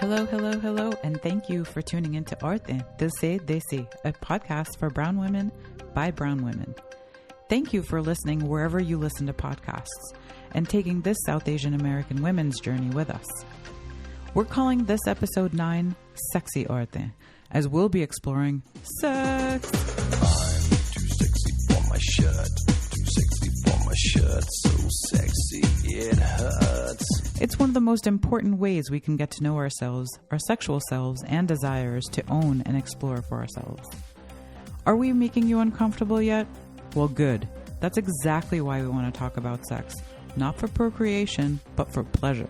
Hello, hello, hello, and thank you for tuning into Auraten, desi, a podcast for brown women by brown women. Thank you for listening wherever you listen to podcasts and taking this South Asian American women's journey with us. We're calling this episode 9 Sexy Auraten, as we'll be exploring sex. I'm too sexy for my shirt, too sexy for my shirt, so sexy it hurts. It's one of the most important ways we can get to know ourselves, our sexual selves, and desires to own and explore for ourselves. Are we making you uncomfortable yet? Well, good. That's exactly why we want to talk about sex. Not for procreation, but for pleasure.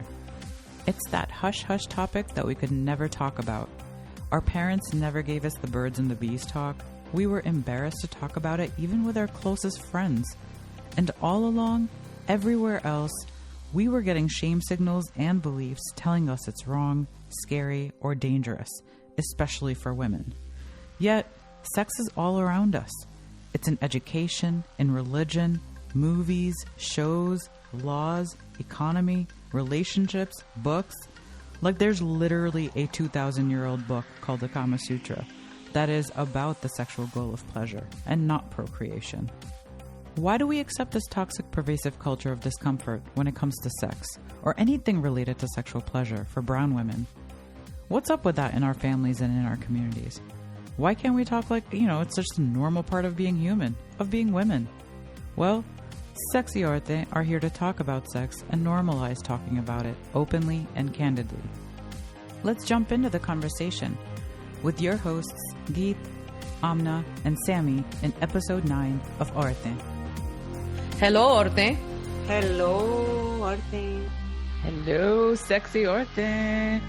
It's that hush-hush topic that we could never talk about. Our parents never gave us the birds and the bees talk. We were embarrassed to talk about it even with our closest friends. And all along, everywhere else, we were getting shame signals and beliefs telling us it's wrong, scary, or dangerous, especially for women. Yet, sex is all around us. It's in education, in religion, movies, shows, laws, economy, relationships, books. Like there's literally a 2,000-year-old book called the Kama Sutra that is about the sexual goal of pleasure and not procreation. Why do we accept this toxic, pervasive culture of discomfort when it comes to sex or anything related to sexual pleasure for brown women? What's up with that in our families and in our communities? Why can't we talk like, it's just a normal part of being human, of being women? Well, Sexy Auraten are here to talk about sex and normalize talking about it openly and candidly. Let's jump into the conversation with your hosts, Geet, Amna, and Sammy in episode 9 of Auraten. Hello, Auraten. Hello, Auraten. Hello, Sexy Auraten.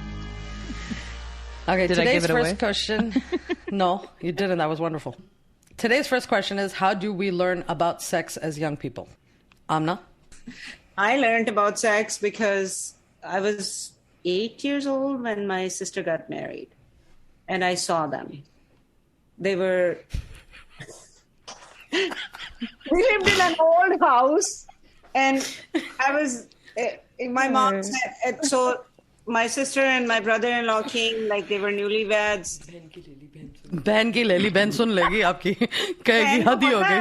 Okay, Did I give today's it first away? question. No, you didn't. That was wonderful. Today's first question is, how do we learn about sex as young people? Amna? I learned about sex because I was 8 years old when my sister got married. And I saw them. They were... We lived in an old house. And I was... My mom said... So my sister and my brother-in-law came like they were newlyweds. बहन की ले ली बहन सुन लेगी आपकी कहेगी हदी हो गई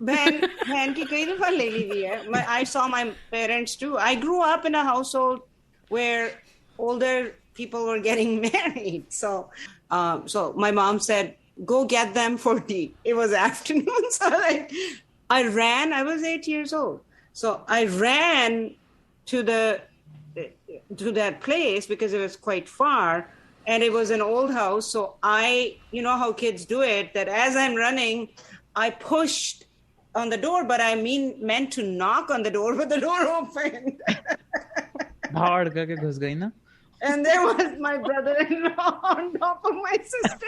बहन की कई दफा ले ली हुई है. I saw my parents too. I grew up in a household where older people were getting married. So my mom said, go get them for tea. It was afternoon. So I ran. I was 8 years old. So I ran to that place because it was quite far. And it was an old house. So you know how kids do it, that as I'm running, I pushed on the door, but I meant to knock on the door, but the door opened. And there was my brother-in-law on top of my sister.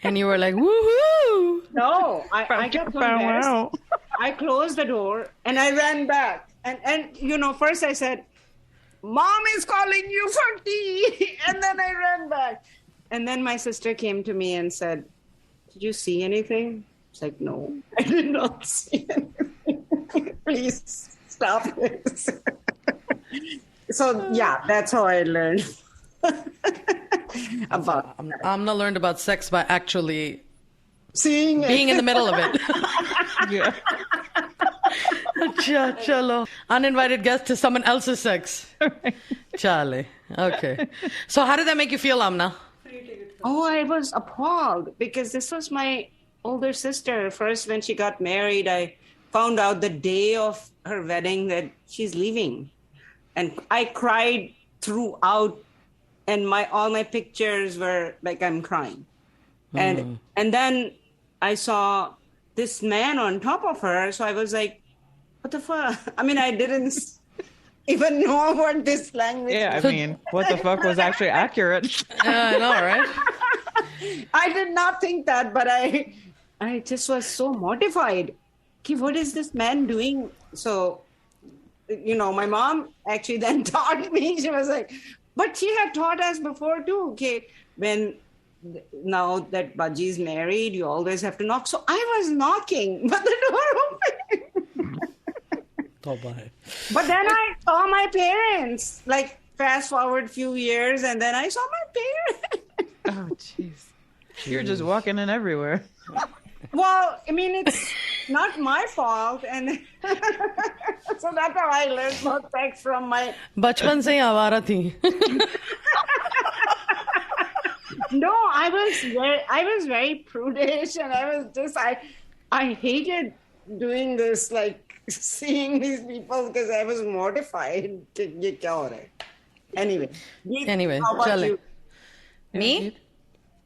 And you were like, woohoo! No, I got so embarrassed. I closed the door and I ran back. And first I said, Mom is calling you for tea. And then I ran back. And then my sister came to me and said, did you see anything? It's like, no, I did not see anything. Please stop this. So, yeah, that's how I learned about Amna learned about sex by actually seeing being in the middle of it. Yeah. Chalo. Uninvited guest to someone else's sex. Charlie. Okay. So how did that make you feel, Amna? Oh, I was appalled because this was my older sister. First, when she got married, I found out the day of her wedding that she's leaving. And I cried throughout, and all my pictures were like I'm crying. And then I saw this man on top of her. So I was like, what the fuck? I mean, I didn't even know what this language Yeah, was. I mean, what the fuck was actually accurate? I know, right? I did not think that, but I just was so mortified. Okay, what is this man doing? So, my mom actually then taught me. She was like, but she had taught us before too. Okay, now that Baji's married, you always have to knock. So I was knocking, but the door opened. But then I saw my parents like fast forward few years, and then I saw my parents. Oh, jeez. You're just walking in everywhere. Well, I mean, it's not my fault, and so that's how I learned about sex from my. बचपन से ही आवारा थी. No, I was very prudish, and I hated doing this, like seeing these people, because I was mortified. Ye kya ho raha hai? Anyway, how about chale. you? Me?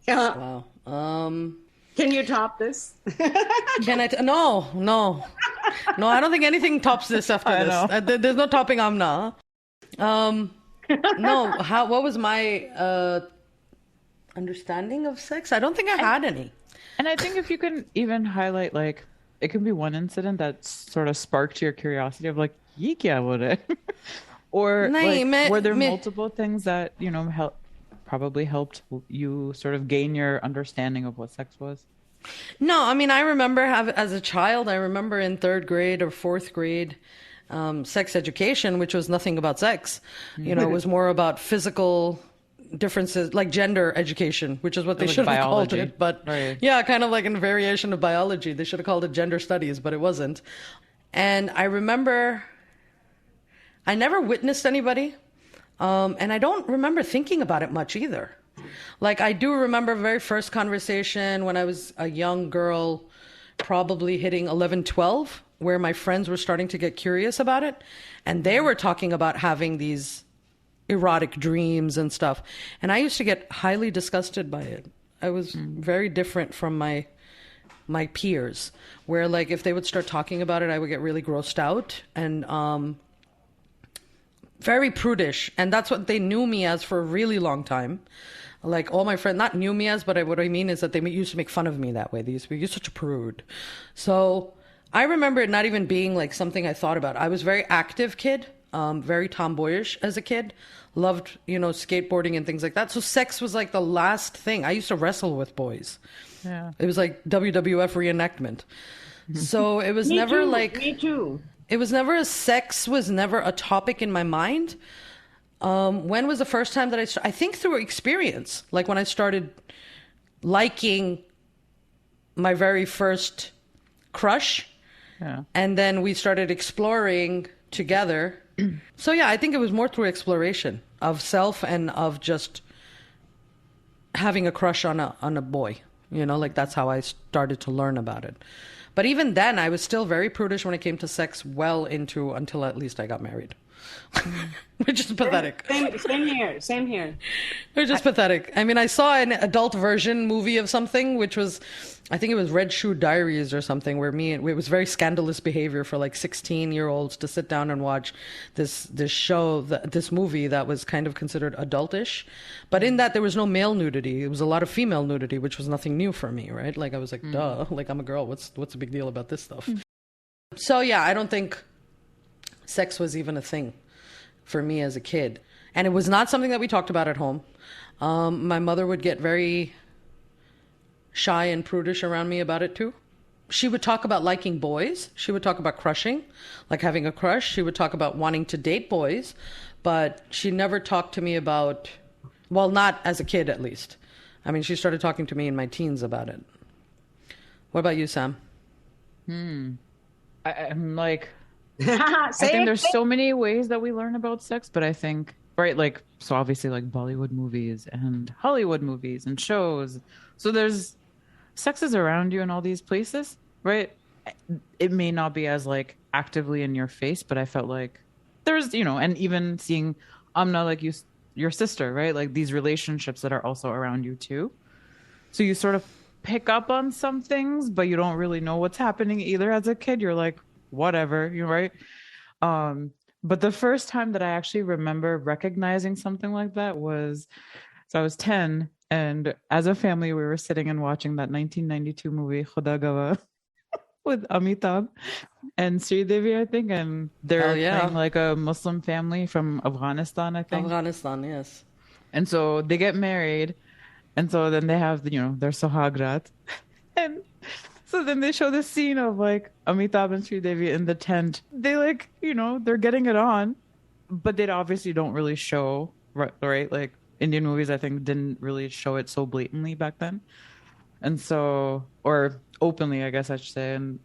Yeah. Wow. Can you top this? Can I? No. I don't think anything tops this after this. There's no topping Amna. No. What was my understanding of sex? I don't think I had any. And I think if you can even highlight, like, it can be one incident that sort of sparked your curiosity of like, ye kya ho raha hai? Or like, were there multiple things that, you know, probably helped you sort of gain your understanding of what sex was? No, I mean, I remember as a child, I remember in 3rd grade or 4th grade, sex education, which was nothing about sex. You know, it was more about physical differences, like gender education, which is what they should have called it. But yeah, kind of like a variation of biology. They should have called it gender studies, but it wasn't. And I remember I never witnessed anybody. And I don't remember thinking about it much either. Like, I do remember the very first conversation when I was a young girl, probably hitting 11, 12, where my friends were starting to get curious about it. And they were talking about having these erotic dreams and stuff. And I used to get highly disgusted by it. I was very different from my peers, where, like, if they would start talking about it, I would get really grossed out. And, very prudish, and that's what they knew me as for a really long time. Like, all my friends, not knew me as, but what I mean is that they used to make fun of me that way. They used to be, you're such a prude. So I remember it not even being like something I thought about. I was a very active kid, very tomboyish as a kid, loved, you know, skateboarding and things like that. So sex was like the last thing. I used to wrestle with boys. Yeah. It was like WWF reenactment. So it was never too. like... Me too. It was never sex was never a topic in my mind. When was the first time that I think through experience, like when I started liking my very first crush, and then we started exploring together. So yeah, I think it was more through exploration of self and of just having a crush on a boy. You know, like that's how I started to learn about it. But even then, I was still very prudish when it came to sex, until at least I got married. Which is pathetic. Same here. Which is pathetic. I mean, I saw an adult version movie of something, which was, I think it was Red Shoe Diaries or something, where it was very scandalous behavior for like 16-year-olds to sit down and watch this movie that was kind of considered adultish. But in that, there was no male nudity. It was a lot of female nudity, which was nothing new for me, right? Like, I was like, duh, like, I'm a girl. What's the big deal about this stuff? So yeah, I don't think sex was even a thing for me as a kid. And it was not something that we talked about at home. My mother would get very shy and prudish around me about it too. She would talk about liking boys. She would talk about crushing, like having a crush. She would talk about wanting to date boys, but she never talked to me about, well, not as a kid at least. I mean, she started talking to me in my teens about it. What about you, Sam? I'm like... I think there's so many ways that we learn about sex, but I think, right, like, so obviously like Bollywood movies and Hollywood movies and shows. So there's sex is around you in all these places, right? It may not be as like actively in your face, but I felt like there's, you know, and even seeing Amna, like your sister, right? Like these relationships that are also around you too. So you sort of pick up on some things, but you don't really know what's happening either as a kid. You're like, whatever, you're right. But the first time that I actually remember recognizing something like that was, so I was 10, and as a family, we were sitting and watching that 1992 movie, Khuda Gawah, with Amitabh and Sridevi, I think, and they're playing like a Muslim family from Afghanistan, I think. Afghanistan, yes. And so they get married, and so then they have, you know, their Sohagrat. And so then they show this scene of like Amitabh and Sridevi in the tent. They like, you know, they're getting it on. but they obviously don't really show, right? Like Indian movies, I think, didn't really show it so blatantly back then. And so, or openly, I guess I should say. And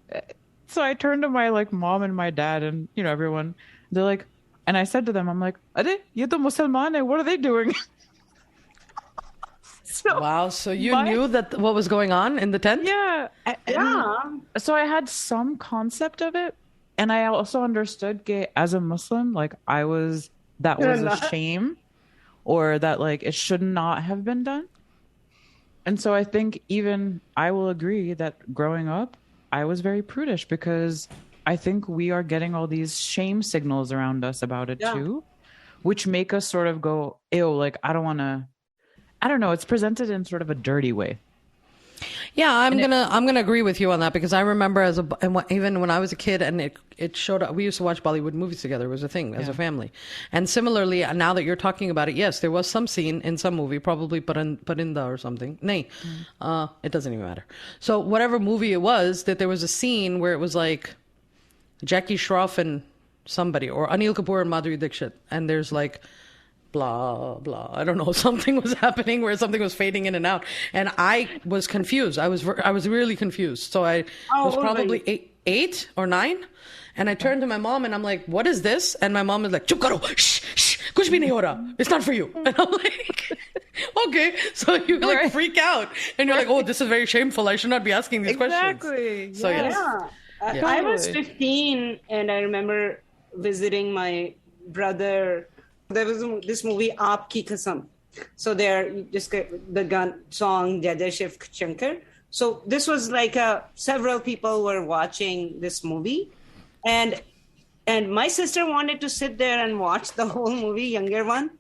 so I turned to my like mom and my dad and, you know, everyone. They're like, and I said to them, I'm like, Are ye to Musalman hai? What are they doing? So, wow. So you knew that what was going on in the tent? Yeah. So I had some concept of it. And I also understood as a Muslim, like that was a shame, or that like it should not have been done. And so I think even I will agree that growing up, I was very prudish because I think we are getting all these shame signals around us about it too, which make us sort of go, ew, like I don't know. It's presented in sort of a dirty way. Yeah, I'm gonna agree with you on that, because I remember even when I was a kid and it showed up. We used to watch Bollywood movies together. It was a thing as a family. And similarly, now that you're talking about it, yes, there was some scene in some movie, probably Parinda or something. Nay, it doesn't even matter. So whatever movie it was, that there was a scene where it was like Jackie Shroff and somebody, or Anil Kapoor and Madhuri Dixit, and there's like, blah, blah. I don't know. Something was happening where something was fading in and out. And I was confused. I was really confused. So I was probably 8 or 9. And I turned to my mom and I'm like, what is this? And my mom is like, chup karo, shh, shh, kuch bhi nahi ho raha. It's not for you. And I'm like, okay. So you like freak out. And you're like, oh, this is very shameful. I should not be asking these questions. So yes. I was 15 and I remember visiting my brother. There was this movie, Aapki Kasam. So there, just the gun song, Jai Jai Shiv Shankar. So this was like several people were watching this movie. And my sister wanted to sit there and watch the whole movie, younger one.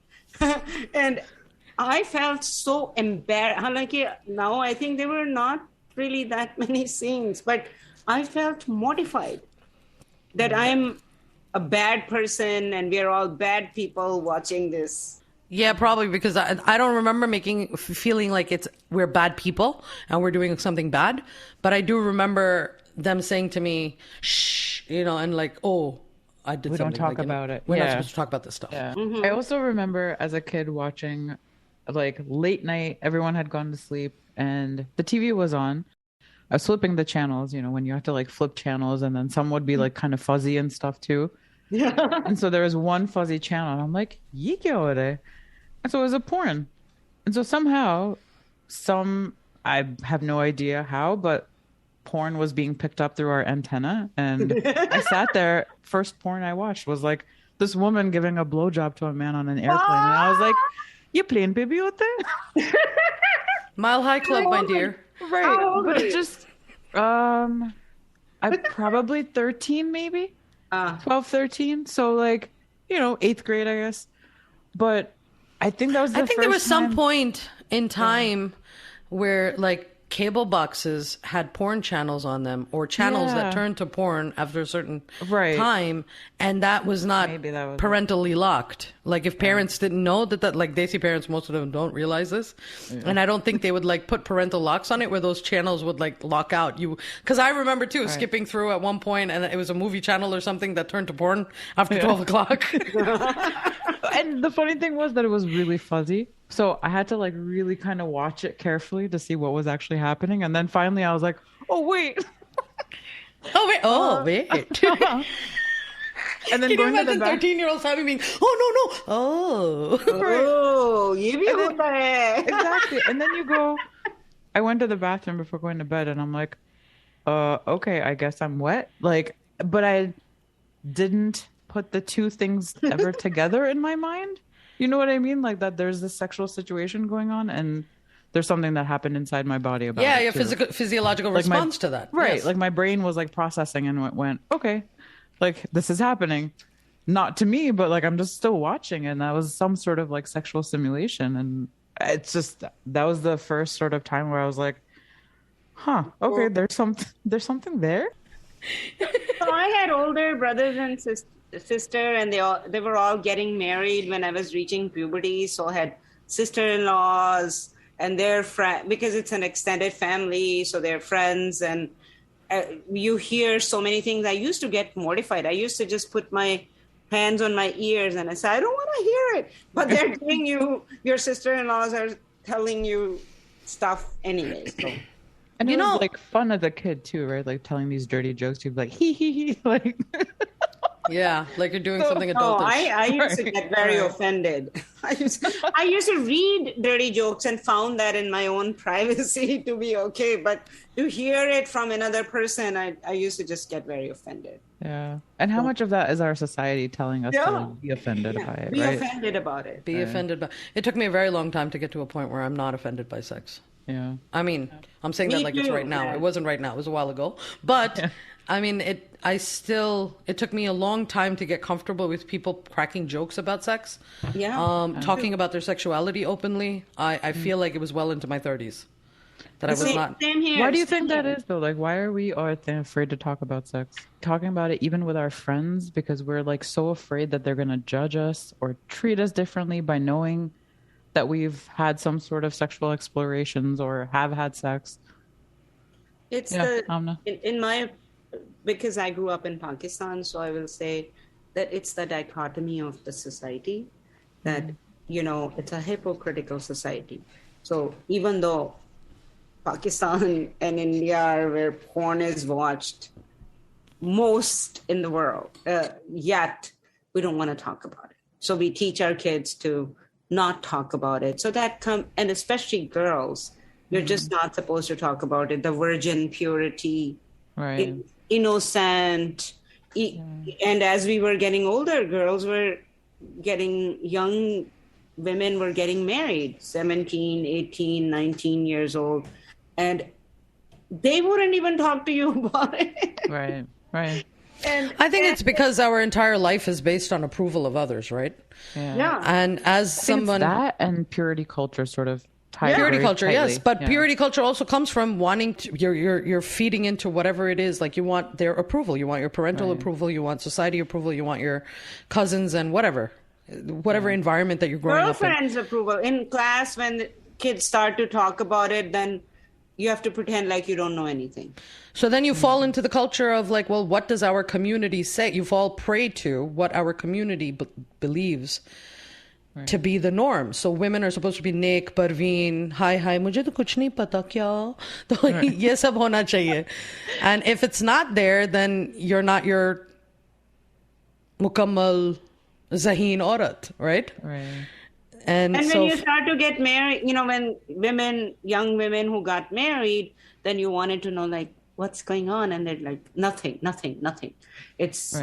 And I felt so embarrassed. Like, now I think there were not really that many scenes, but I felt mortified that I'm a bad person and we're all bad people watching this. Yeah, probably because I don't remember feeling like we're bad people and we're doing something bad. But I do remember them saying to me, shh, you know, and like, oh, I did something. We don't talk about it. We're not supposed to talk about this stuff. Yeah. Mm-hmm. I also remember as a kid watching like late night, everyone had gone to sleep and the TV was on. I was flipping the channels, you know, when you have to like flip channels and then some would be like kind of fuzzy and stuff too. Yeah. And so there was one fuzzy channel and I'm like, ye kya ho raha hai? And so it was a porn. And so somehow I have no idea how, but porn was being picked up through our antenna. And I sat there, first porn I watched was like this woman giving a blowjob to a man on an airplane. And I was like, ye plane pe bhi hote hain? Mile High Club, my dear. Right. But it just, I'm probably 13 maybe. 12, 13. So like, you know, 8th grade, I guess. But I think that was the first time. There was some point in time where like cable boxes had porn channels on them, or channels that turned to porn after a certain time, and that was not parentally locked. Like if parents didn't know that like desi parents, most of them don't realize this, and I don't think they would like put parental locks on it where those channels would like lock out you. Because I remember too skipping through at one point, and it was a movie channel or something that turned to porn after 12 o'clock. And the funny thing was that it was really fuzzy. So I had to like really kind of watch it carefully to see what was actually happening. And then finally I was like, oh, wait. Oh, wait. And then can going you to the imagine back... 13-year-olds having me, oh, no. Oh, ye bhi hota hai. Exactly. And then you go, I went to the bathroom before going to bed and I'm like, okay, I guess I'm wet. Like, but I didn't put the two things ever together in my mind. You know what I mean? Like that there's this sexual situation going on and there's something that happened inside my body about it. Yeah, physiological like response to that. Right. Yes. Like my brain was like processing and went, okay, like this is happening. Not to me, but like I'm just still watching. And that was some sort of like sexual simulation. And it's just, that was the first sort of time where I was like, huh, okay, there's something there. So I had older brothers and sister and they were all getting married when I was reaching puberty. So I had sister-in-laws and their friends, because it's an extended family, so they're friends, and you hear so many things. I used to get mortified. I used to just put my hands on my ears, and I say, I don't want to hear it. But they're doing your sister-in-laws are telling you stuff anyway. So. And it was like fun as a kid too, right? Like telling these dirty jokes, you'd be like, hee hee hee, like. Yeah, like you're doing something adultish. I used to get very offended. I used to read dirty jokes and found that in my own privacy to be okay. But to hear it from another person, I used to just get very offended. Yeah. And how much of that is our society telling us to be offended by it, Be right? offended about it. Be offended by it. Took me a very long time to get to a point where I'm not offended by sex. Yeah. I mean, I'm saying that like it's right now. It wasn't right now. It was a while ago. But I mean, it took me a long time to get comfortable with people cracking jokes about sex. Yeah. Talking about their sexuality openly. I feel like it was well into my 30s that I was not. Same here. Why do you think that is though? Like, why are we afraid to talk about sex? Talking about it even with our friends, because we're like so afraid that they're going to judge us or treat us differently by knowing that we've had some sort of sexual explorations or have had sex. It's because I grew up in Pakistan, so I will say that it's the dichotomy of the society that, it's a hypocritical society. So even though Pakistan and India are where porn is watched most in the world, yet we don't want to talk about it. So we teach our kids to not talk about it. So and especially girls, you're just not supposed to talk about it. The virgin purity, right? Innocent. And as we were getting older, young women were getting married, 17, 18, 19 years old. And they wouldn't even talk to you about it. Right. And I think it's because our entire life is based on approval of others, right? Yeah. And as someone that and purity culture sort of tied purity culture, tightly. yes, but purity culture also comes from wanting to, you're feeding into whatever it is. Like you want their approval, you want your parental approval, you want society approval, you want your cousins and whatever environment that you're growing up in. Girlfriend's approval in class. When the kids start to talk about it, then you have to pretend like you don't know anything. So then you fall into the culture of like, well, what does our community say? You fall prey to what our community believes to be the norm. So women are supposed to be Nick, Parveen, hi, mujhe to kuch nahi pata kya. To ye sab hona chahiye. And if it's not there, then you're not your mukammal zaheen aurat, right? Right. And when you start to get married, when young women who got married, then you wanted to know like what's going on, and they're like nothing. It's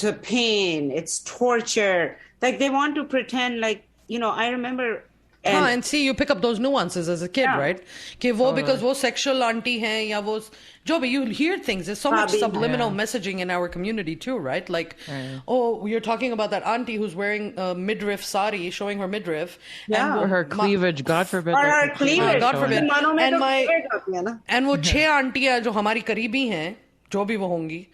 a pain, it's torture. Like they want to pretend like I remember. And see, you pick up those nuances as a kid, right? कि वो because वो sexual auntie हैं या वो जो भी, you hear things. There's so much subliminal messaging in our community too, right? Like, oh, you're talking about that auntie who's wearing a midriff sari, showing her midriff, or her cleavage, God forbid. Or her cleavage, God forbid. And वो 6 आंटियां जो हमारी करीबी हैं, जो भी वो होंगी,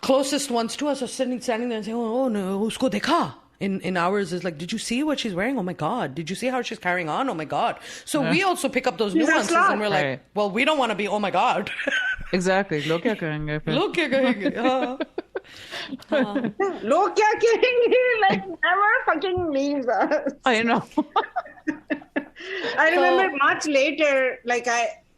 closest ones to us are standing there and saying, oh no, उसको देखा. In ours is like, did you see what she's wearing? Oh my God. Did you see how she's carrying on? Oh my God. So we also pick up those nuances and we're like, well, we don't want to be, oh my God. Exactly. लोग क्या कहेंगे फिर? लोग क्या कहेंगे? लोग क्या कहेंगे? Like never fucking leaves us. I know. I remember much later, like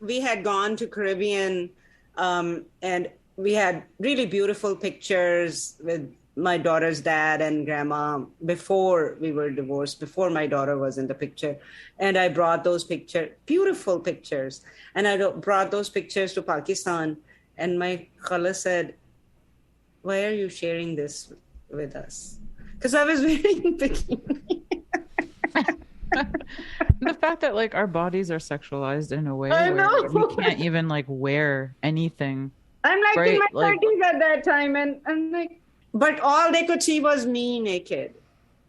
we had gone to Caribbean, and we had really beautiful pictures with my daughter's dad and grandma before we were divorced, before my daughter was in the picture. And I brought those beautiful pictures. And I brought those pictures to Pakistan. And my khala said, why are you sharing this with us? Because I was wearing bikini. The fact that like our bodies are sexualized in a way I where know. we can't even like wear anything. I'm like in my 30s at that time. And I'm like, but all they could see was me naked.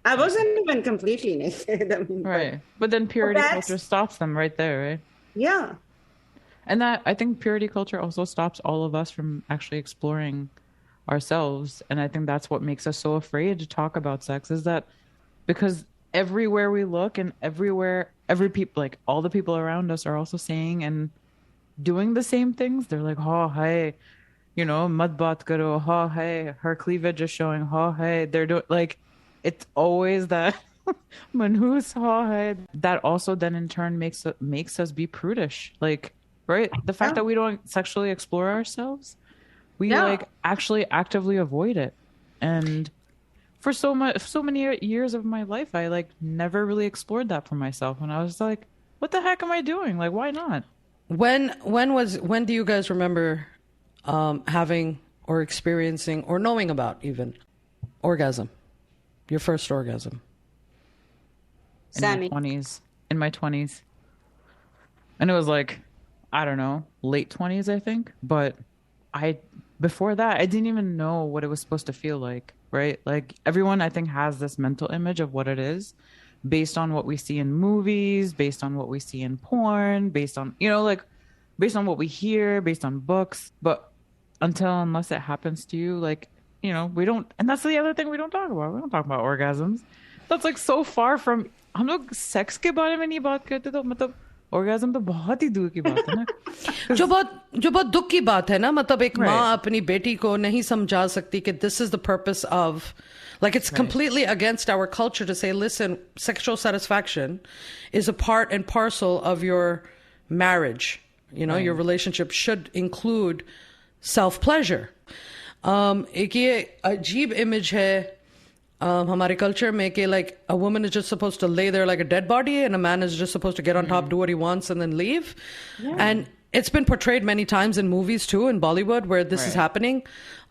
I wasn't even completely naked. I mean, right. But then purity culture stops them right there, right? Yeah. And that, I think purity culture also stops all of us from actually exploring ourselves. And I think that's what makes us so afraid to talk about sex, is that because everywhere we look and like all the people around us are also saying and doing the same things. They're like, oh, hey, mad baat karo, ha hey, her cleavage is showing, ha hey, they're doing like, it's always that manhus ha hey. That also then in turn makes us be prudish, like, right? The fact that we don't sexually explore ourselves, we like actually actively avoid it, and for so many years of my life, I like never really explored that for myself, and I was like, what the heck am I doing? Like, why not? When do you guys remember having or experiencing or knowing about even orgasm? Your first orgasm? Sammy. In my 20s. And it was like, I don't know, late 20s, I think. But before that, I didn't even know what it was supposed to feel like, right? Like, everyone, I think, has this mental image of what it is based on what we see in movies, based on what we see in porn, based on, based on what we hear, based on books. But unless it happens to you, like, we don't, and that's the other thing we don't talk about. We don't talk about orgasms. That's like so far from, हम लोग sex के बारे में नहीं बात करते, तो मतलब orgasm तो बहुत ही दूर की बात है ना. जो बहुत दुख की बात है ना, मतलब एक माँ अपनी बेटी को नहीं समझा सकती कि this is the purpose of, like, it's completely against our culture to say, listen, sexual satisfaction is a part and parcel of your marriage. Your relationship should include self-pleasure. एक ये अजीब image है हमारे culture में कि like a woman is just supposed to lay there like a dead body and a man is just supposed to get on top, do what he wants, and then leave. Yeah. And it's been portrayed many times in movies too, in Bollywood, where this is happening.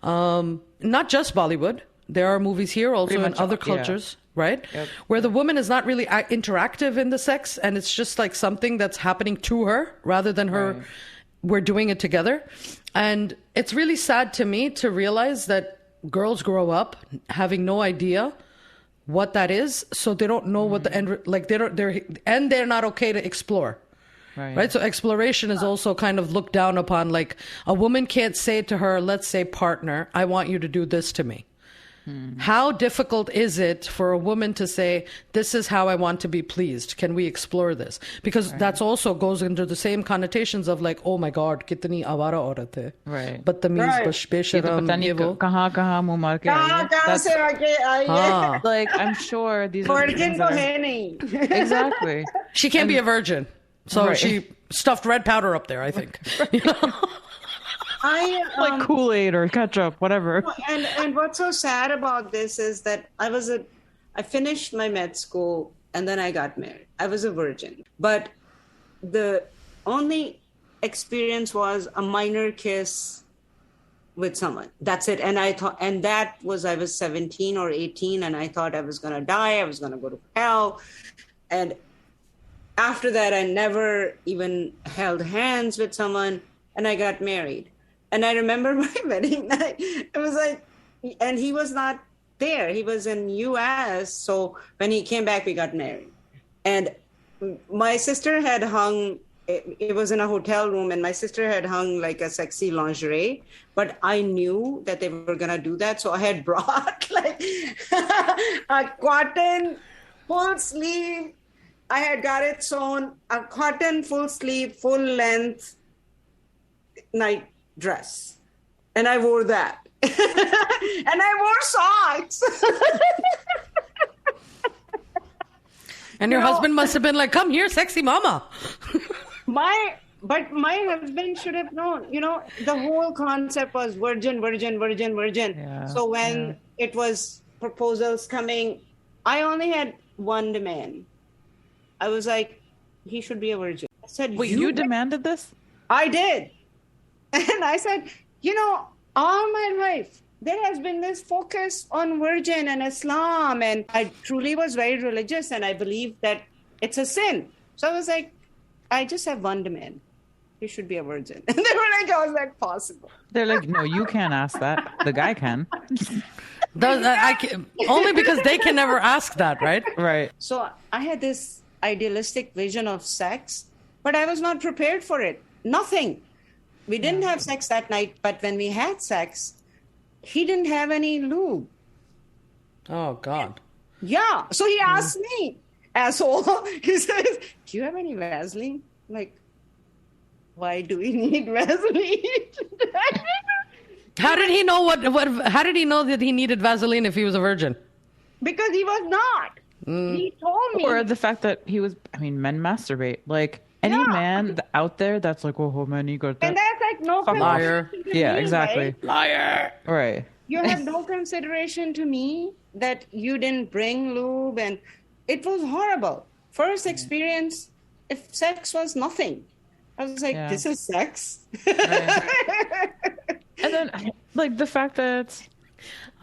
Not just Bollywood. There are movies here also in other cultures, right? Yep. Where the woman is not really interactive in the sex, and it's just like something that's happening to her rather than her. We're doing it together. And it's really sad to me to realize that girls grow up having no idea what that is, so they don't know what the end, like they're not okay to explore. Right? So exploration is also kind of looked down upon. Like, a woman can't say to her, let's say partner, I want you to do this to me. How difficult is it for a woman to say, this is how I want to be pleased? Can we explore this? Because that's also goes into the same connotations of like, oh my God, kitni awara aurat hai. Right. Badtameez, besharam, ye wo. Kahan muh maar ke aayi hai. Like, I'm sure these are the things that are... Exactly. She can't be a virgin. So she stuffed red powder up there, I think. Like Kool-Aid or ketchup, whatever. And what's so sad about this is that I finished my med school and then I got married. I was a virgin, but the only experience was a minor kiss with someone. That's it. And I was 17 or 18, and I thought I was going to die. I was going to go to hell. And after that, I never even held hands with someone, and I got married. And I remember my wedding night. It was like, and he was not there. He was in US. So when he came back, we got married. And my sister had hung, it was in a hotel room, and my sister had hung like a sexy lingerie. But I knew that they were going to do that. So I had brought like a cotton full sleeve. I had got it sewn, a cotton full sleeve, full length night dress, and I wore that. And I wore socks. And your husband must have been like, come here, sexy mama. But my husband should have known, the whole concept was virgin. Yeah, so when it was proposals coming, I only had one demand. I was like, he should be a virgin. I said, wait, you demanded this? I did. And I said, all my life, there has been this focus on virgin and Islam. And I truly was very religious, and I believe that it's a sin. So I was like, I just have one demand. You should be a virgin. And they were like, how is that possible? They're like, no, you can't ask that. The guy can. Only because they can never ask that, right? Right. So I had this idealistic vision of sex, but I was not prepared for it. Nothing. We didn't have sex that night, but when we had sex, he didn't have any lube. Oh, God. Yeah. So he asked me, asshole, he says, do you have any Vaseline? Like, why do we need Vaseline? How did he know how did he know that he needed Vaseline if he was a virgin? Because he was not. He told me. Or the fact that he was, I mean, men masturbate. Like, any man out there that's like, oh, man, you got that. And that's like no Liar. consideration to Yeah, me, exactly. right? Liar. Right. You have no consideration to me that you didn't bring lube, and it was horrible. First experience, if sex was nothing. I was like, Yeah. this is sex? And then, like, the fact that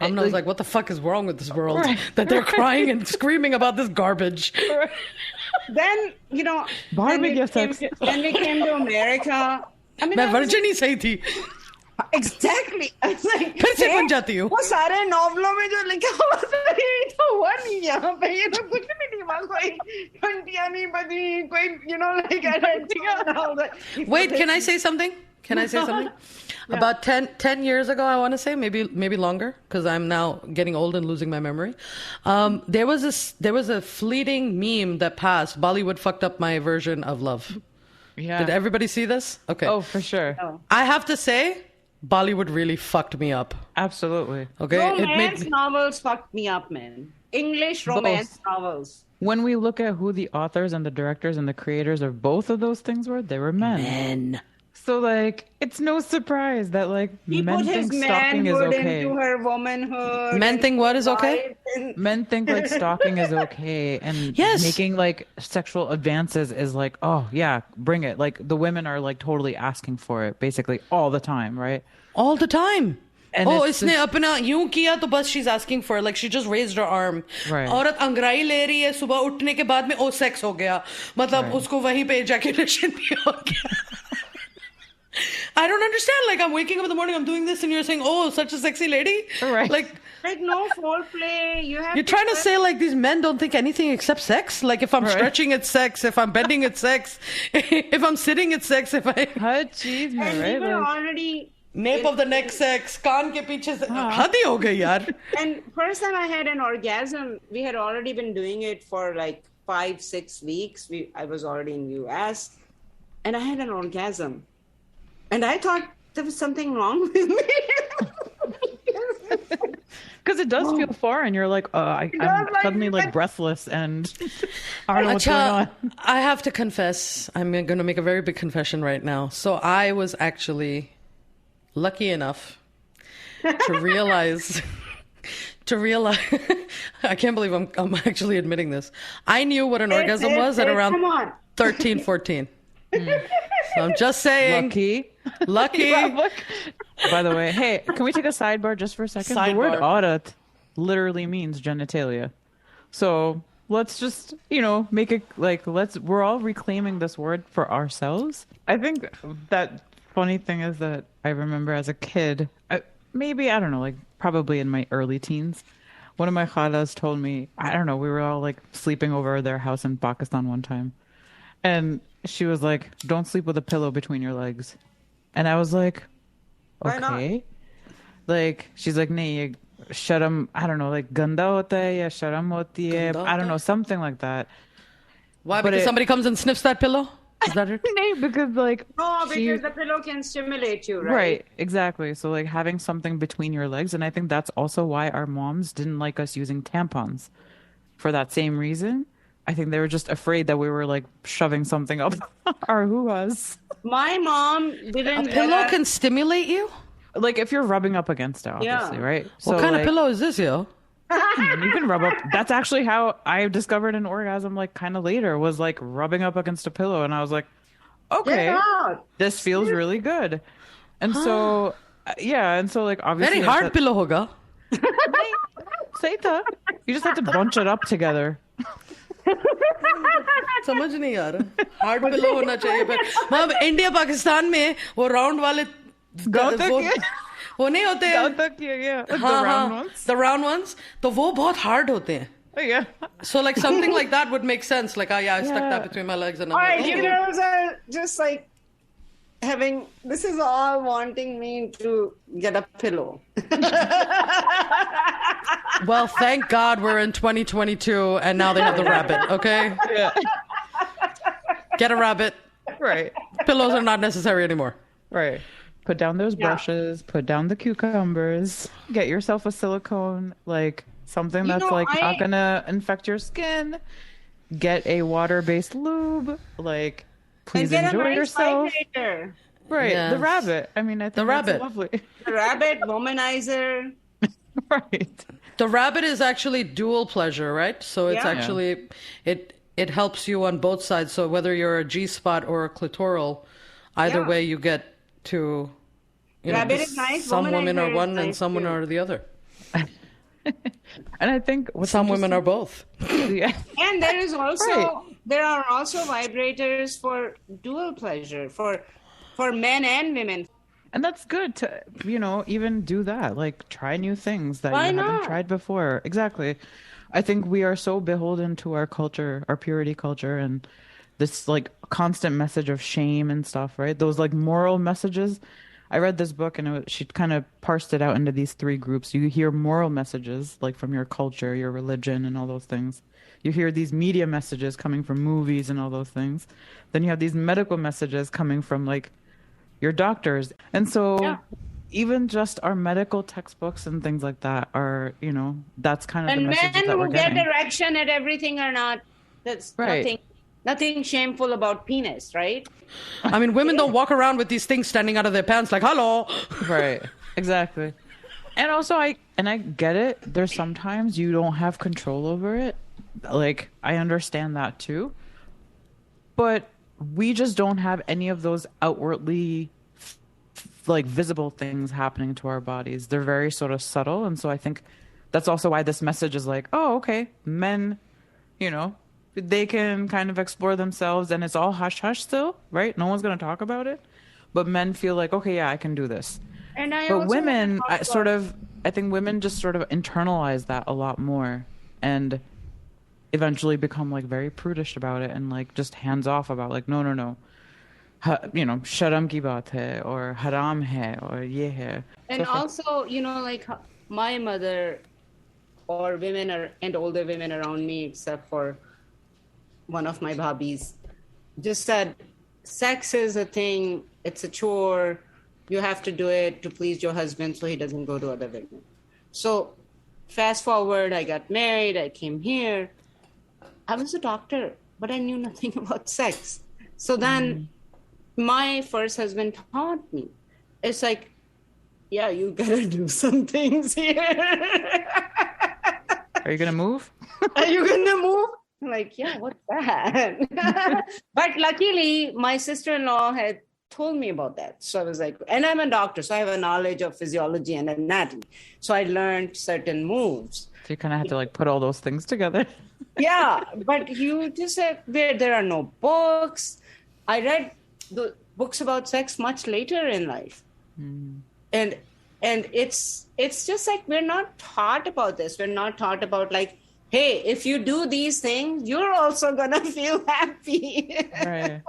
I was like, what the fuck is wrong with this world? That they're crying and screaming about this garbage. Then, Barbie when we came to America, I mean, मैं virgin ही सही थी. exactly. I was like, फिर से बन जाती हूँ. वो सारे नॉवलों में जो लिखा हुआ था ये तो हुआ नहीं यहाँ पे ये तो कुछ भी नहीं हुआ कोई घंटियाँ नहीं बजी कोई like I don't think Wait, can I say something? About 10 years ago, I want to say, maybe longer, because I'm now getting old and losing my memory. There was a fleeting meme that passed. Bollywood fucked up my version of love. Yeah. Did everybody see this? Okay. Oh, for sure. I have to say, Bollywood really fucked me up. Absolutely. Okay. Romance novels fucked me up, man. English romance novels. When we look at who the authors and the directors and the creators of both of those things were, they were men. Men. So, like, it's no surprise that, like, He men put his think stalking is manhood okay. into her womanhood. Men and think what is okay? Men think, like, stalking is okay. And Yes. making, like, sexual advances is like, oh, yeah, bring it. Like, the women are, like, totally asking for it, basically, all the time, right? All the time. And it's इसने अपना यूं किया तो बस she's asking for it. Like she just raised her arm. Right. औरत अंगड़ाई ले रही है सुबह उठने के बाद में ओ सेक्स हो गया. मतलब उसको वहीं पे ejaculation भी हो गया. I don't understand. Like I'm waking up in the morning, I'm doing this, and you're saying, "Oh, such a sexy lady." Right. Like no foreplay. You're Trying to say like these men don't think anything except sex. Like if I'm stretching, it's sex. If I'm bending, it's sex. If I'm sitting, it's sex. If I Jeez, and right? we were Like, already. nape of the neck sex, कान के पीछे से हद ही हो गई यार. And first time I had an orgasm, we had already been doing it for like 5-6 weeks. I was already in US, and I had an orgasm, and I thought there was something wrong with me. because it does feel foreign. You're like, I'm like- suddenly like breathless and I don't know what's going on. I have to confess, I'm going to make a very big confession right now. So I was actually lucky enough to realize I can't believe I'm actually admitting this. I knew what an orgasm was at around 13, 14. So I'm just saying. Lucky. By the way, hey, can we take a sidebar just for a second? The word aurat literally means genitalia. So let's just, make it like, we're all reclaiming this word for ourselves. I think that funny thing is that I remember as a kid, maybe, I don't know, like probably in my early teens, one of my khalas told me, I don't know, we were all like sleeping over their house in Pakistan one time. And she was like, don't sleep with a pillow between your legs. And I was like, okay. Like, she's like, nahi, sharam, I don't know, like, ganda hota hai ya sharam hoti hai. I don't know, something like that. Why? Because somebody comes and sniffs that pillow? Is that it? No, because like... No, because the pillow can stimulate you, right? Right, exactly. So like having something between your legs. And I think that's also why our moms didn't like us using tampons. For that same reason. I think they were just afraid that we were like shoving something up our hoo-has. My mom didn't... A pillow can stimulate you? Like if you're rubbing up against it, obviously, right? What kind of pillow is this, yo? You can rub up. That's actually how I discovered an orgasm, like kind of later, was like rubbing up against a pillow. And I was like, okay, this feels really good. And so, and so like obviously... Very hard pillow hoga. Say that. You just have to bunch it up together. समझ नहीं आ रहा. Hard pillow होना चाहिए पर मतलब India Pakistan में वो round वाले वो नहीं होते हैं. The round ones. तो वो बहुत hard होते हैं. Yeah. So like something like that would make sense. Like, I stuck that between my legs and I'm Alright, like, you girls are just like having, this is all wanting me to get a pillow. Well, thank God we're in 2022 and now they have the rabbit, okay? Yeah. Get a rabbit. Right. Pillows are not necessary anymore. Right. Put down those Yeah. brushes, put down the cucumbers, get yourself a silicone, like something You that's know, like not I gonna infect your skin. Get a water-based lube, like and please get a enjoy nice yourself. vibrator. Right, the Yes. rabbit. I mean, I The think that's rabbit. lovely. The rabbit womanizer. Right. The rabbit is actually dual pleasure, right? So it's Yeah. actually it helps you on both sides. So whether you're a G spot or a clitoral, either Yeah. way you get to Rabbit is nice, some women womanizer are is one and nice some women too. are the other. And I think what's Some women are both. yeah. And there is also Right. there are also vibrators for dual pleasure for men and women. And that's good to, even do that. Like try new things that Why you haven't not? tried before. Exactly. I think we are so beholden to our culture, our purity culture, and this like constant message of shame and stuff, right? Those like moral messages. I read this book and she kind of parsed it out into these three groups. You hear moral messages like from your culture, your religion, and all those things. You hear these media messages coming from movies and all those things. Then you have these medical messages coming from like your doctors. And so Yeah. even just our medical textbooks and things like that are, that's kind of And the messages men that we're who get getting. erection at everything are not. That's Right. nothing shameful about penis, right? I mean, women don't walk around with these things standing out of their pants like, hello. Right. Exactly. And also I get it. There's sometimes you don't have control over it. Like I understand that too. But we just don't have any of those outwardly like visible things happening to our bodies. They're very sort of subtle, and so I think that's also why this message is like, oh, okay, men, they can kind of explore themselves and it's all hush hush still, right? No one's going to talk about it. But men feel like, okay, yeah, I can do this. And I But also women, wanna talk about- I think women just sort of internalize that a lot more and eventually become like very prudish about it and like just hands off about like, no. Sharam ki baat hai or haram hai or ye hai. And So- also, like my mother or women and older women around me, except for one of my bhabis, just said sex is a thing, it's a chore, you have to do it to please your husband so he doesn't go to other women. So fast forward, I got married, I came here. I was a doctor, but I knew nothing about sex. So then my first husband taught me. It's like, yeah, you gotta do some things here. Are you going to move? Are you gonna move? I'm like, yeah, what's that? But luckily, my sister-in-law had told me about that. So I was like, and I'm a doctor, so I have a knowledge of physiology and anatomy. So I learned certain moves. So you kind of have to like put all those things together. Yeah, but you just said there are no books. I read the books about sex much later in life. And it's just like we're not taught about this. We're not taught about like, hey, if you do these things, you're also gonna feel happy. Right.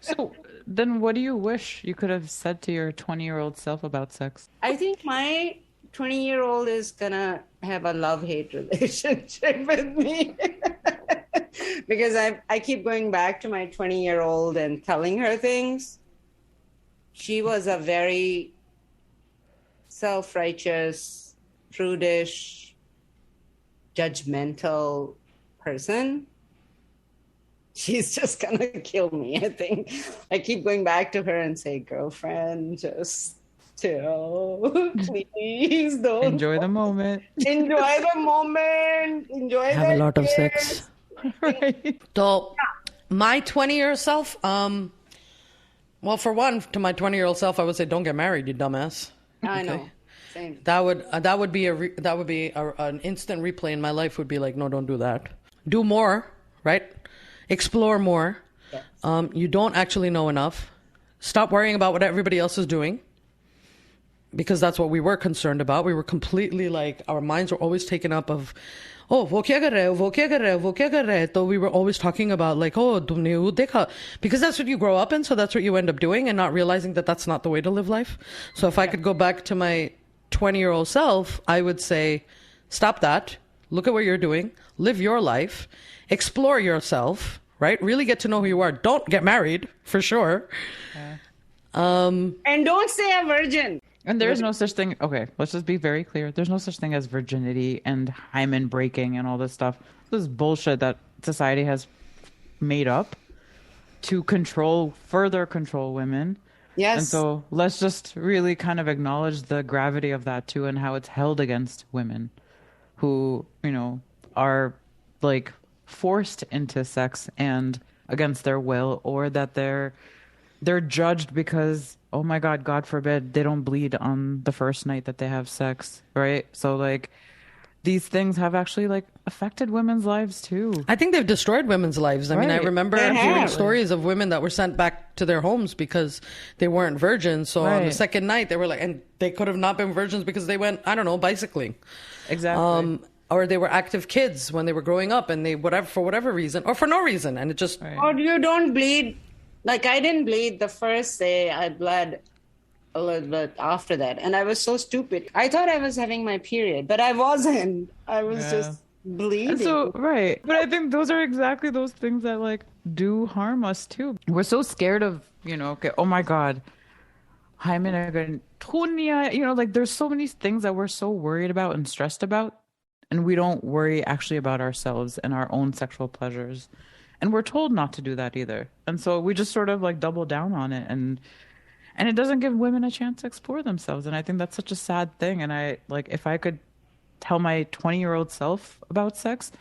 So then what do you wish you could have said to your 20-year-old self about sex? I think my 20-year-old is gonna have a love-hate relationship with me. Because I keep going back to my 20-year-old and telling her things. She was a very self-righteous, prudish, judgmental person. She's just gonna kill me, I think. I keep going back to her and say, girlfriend, just chill. Please don't. Enjoy the moment. Enjoy the moment. Enjoy Have a that lot of kiss. sex. Right. So, my 20-year self, well, for one, to my 20-year-old self, I would say, don't get married, you dumbass. I Okay. know. Same. That would be an instant replay in my life. Would be like, no, don't do that. Do more, right? Explore more. Yes. You don't actually know enough. Stop worrying about what everybody else is doing, because that's what we were concerned about. We were completely like, our minds were always taken up of, oh, wo kya kar rahe ho, wo kya kar rahe ho, wo kya kar rahe hai? So we were always talking about like, oh, tumne wo dekha, because that's what you grow up in, so that's what you end up doing, and not realizing that that's not the way to live life. So if I could go back to my 20-year-old self, I would say, stop that, look at what you're doing, live your life, explore yourself, right? Really get to know who you are. Don't get married, for sure. And don't say a virgin. And there's no such thing. Okay, let's just be very clear. There's no such thing as virginity and hymen breaking and all this stuff. This is bullshit that society has made up to further control women. Yes. And so let's just really kind of acknowledge the gravity of that too, and how it's held against women who, are like forced into sex and against their will, or that they're judged because, oh my God forbid, they don't bleed on the first night that they have sex, right? So like these things have actually like affected women's lives too. I think they've destroyed women's lives. I mean, I remember hearing stories of women that were sent back to their homes because they weren't virgins. So on the second night, they were like, and they could have not been virgins because they went, I don't know, bicycling. Exactly. Or they were active kids when they were growing up, and they for whatever reason, or for no reason, and it just. Or you don't bleed. Like I didn't bleed the first day. I bled a little bit after that, and I was so stupid. I thought I was having my period, but I wasn't. I was just bleeding. And so but I think those are exactly those things that like do harm us too. We're so scared of okay, oh my God, hymen are going to like there's so many things that we're so worried about and stressed about, and we don't worry actually about ourselves and our own sexual pleasures. And we're told not to do that either. And so we just sort of like double down on it, and it doesn't give women a chance to explore themselves. And I think that's such a sad thing. And I like, if I could tell my 20-year-old self about sex,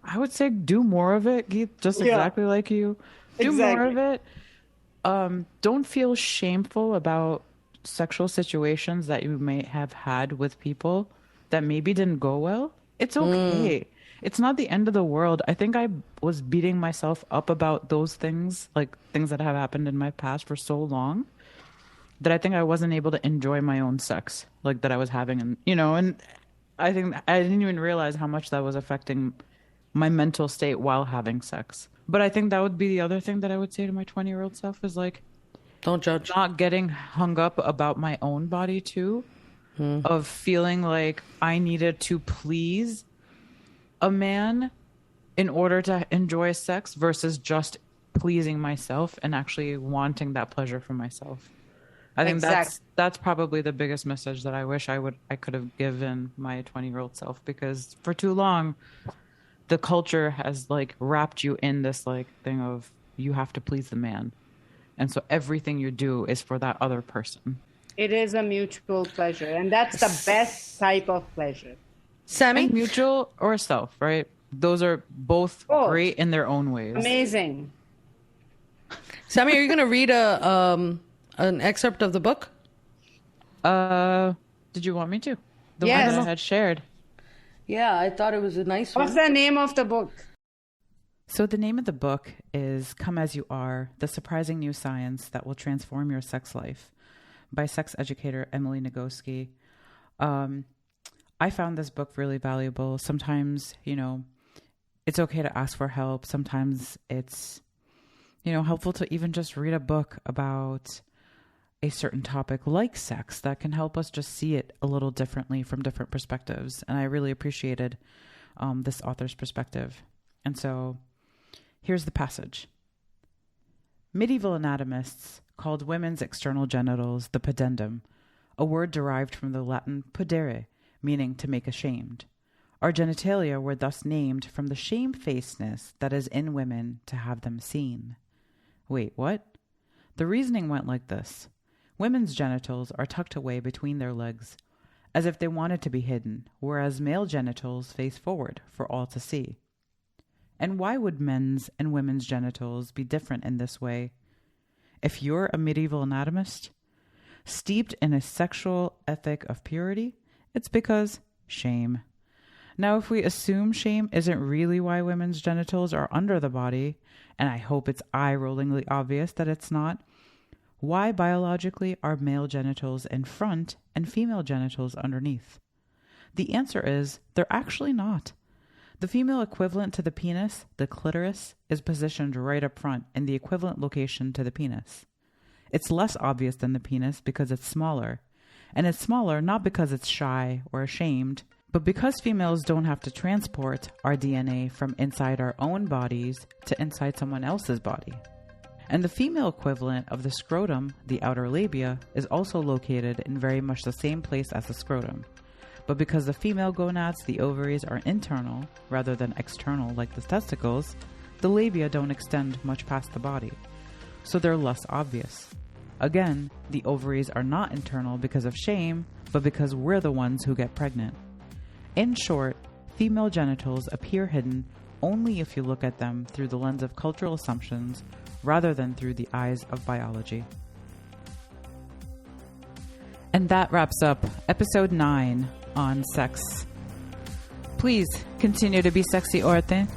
I would say do more of it, Geet, just exactly like you. Do more of it. Don't feel shameful about sexual situations that you may have had with people that maybe didn't go well. It's okay. It's not the end of the world. I think I was beating myself up about those things, like things that have happened in my past for so long, that I think I wasn't able to enjoy my own sex, like that I was having. And, and I think I didn't even realize how much that was affecting my mental state while having sex. But I think that would be the other thing that I would say to my 20-year-old self is like, don't judge. Not getting hung up about my own body too, of feeling like I needed to please a man in order to enjoy sex versus just pleasing myself and actually wanting that pleasure for myself. I think that's probably the biggest message that I wish I could have given my 20-year-old self, because for too long the culture has like wrapped you in this like thing of you have to please the man, and so everything you do is for that other person. It is a mutual pleasure, and that's the best type of pleasure. Sammy? And mutual or self, right? Those are both great in their own ways. Amazing. Sammy, are you going to read an excerpt of the book? Did you want me to? The one that I had shared. Yeah, I thought it was a nice one. What's the name of the book? So the name of the book is Come As You Are, The Surprising New Science That Will Transform Your Sex Life by sex educator Emily Nagoski. I found this book really valuable. Sometimes, it's okay to ask for help. Sometimes it's, helpful to even just read a book about a certain topic like sex that can help us just see it a little differently from different perspectives. And I really appreciated this author's perspective. And so here's the passage. Medieval anatomists called women's external genitals the pudendum, a word derived from the Latin pudere, meaning to make ashamed. Our genitalia were thus named from the shamefacedness that is in women to have them seen. Wait, what? The reasoning went like this. Women's genitals are tucked away between their legs, as if they wanted to be hidden, whereas male genitals face forward for all to see. And why would men's and women's genitals be different in this way? If you're a medieval anatomist, steeped in a sexual ethic of purity, it's because shame. Now, if we assume shame isn't really why women's genitals are under the body, and I hope it's eye-rollingly obvious that it's not, why biologically are male genitals in front and female genitals underneath? The answer is they're actually not. The female equivalent to the penis, the clitoris, is positioned right up front in the equivalent location to the penis. It's less obvious than the penis because it's smaller. And it's smaller not because it's shy or ashamed, but because females don't have to transport our DNA from inside our own bodies to inside someone else's body. And the female equivalent of the scrotum, the outer labia, is also located in very much the same place as the scrotum. But because the female gonads, the ovaries, are internal rather than external like the testicles, the labia don't extend much past the body, so they're less obvious. Again, the ovaries are not internal because of shame, but because we're the ones who get pregnant. In short, female genitals appear hidden only if you look at them through the lens of cultural assumptions rather than through the eyes of biology. And that wraps up episode 9 on sex. Please continue to be sexy, Auraten.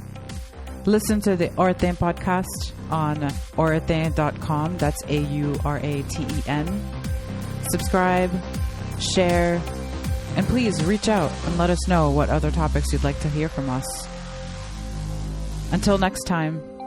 Listen to the Auraten podcast on auraten.com. That's AURATEN. Subscribe, share, and please reach out and let us know what other topics you'd like to hear from us. Until next time.